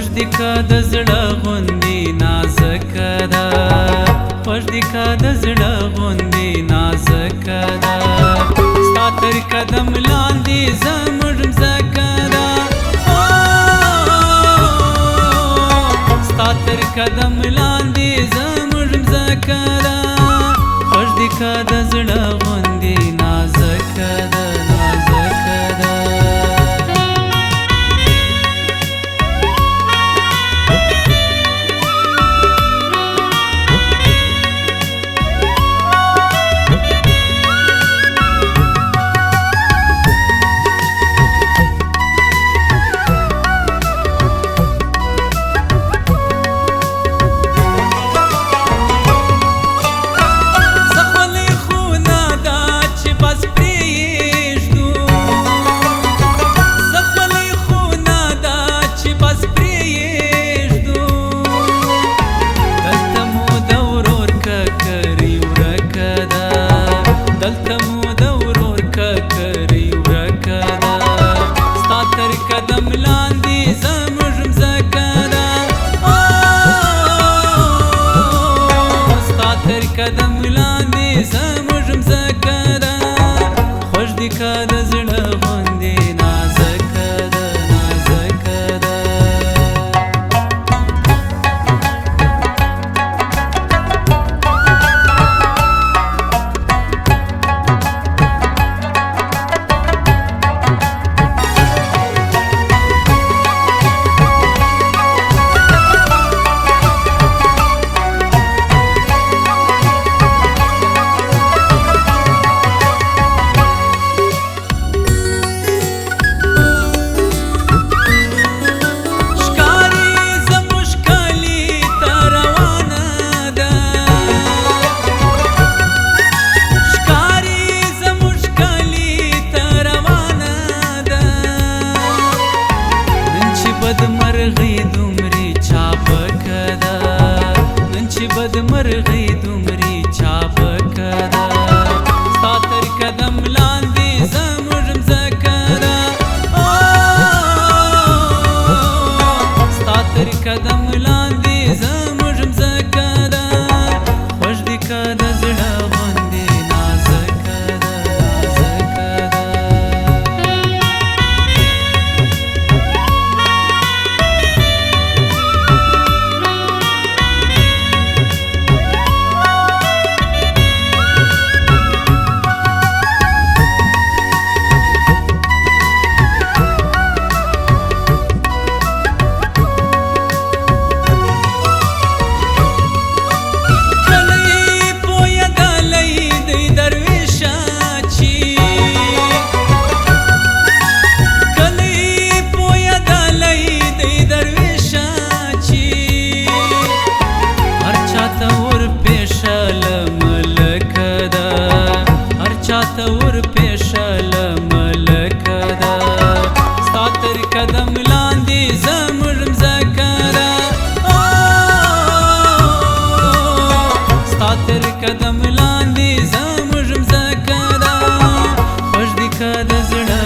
خوش دي که د زړه غوندې نازکه ده، خوش دي که د زړه غوندې نازکه ده، ستا تر قدم لاندې زموږ مځکه ده، ستا تر قدم لاندې زموږ مځکه ده، خوش دي که د زړه غوندې نازکه ده، نازکه ده. دلته مو د ورور ککرۍ ورکه ده، ستا تر قدم لاندې زموږ مځکه ده، ستا تر قدم لاندې زموږ مځکه ده، خوش دي که د زړه غوندې نازکه ده، نازکه ده. بدمرغي دومري چابکه ده، نن چې بدمرغي دومري چابکه ده، ستا تر قدم لاندې زموږ مځکه ده، ستا تر قدم لاندې زموږ مځکه ده، خوش دي که د زړه غوندې نازکه ده، نازکه ده. چاته ور پیشل ملکه ده، ستا تر قدم لاندې زموږ مځکه ده، ستا تر قدم لاندې زموږ مځکه ده، خوش دي که د زړه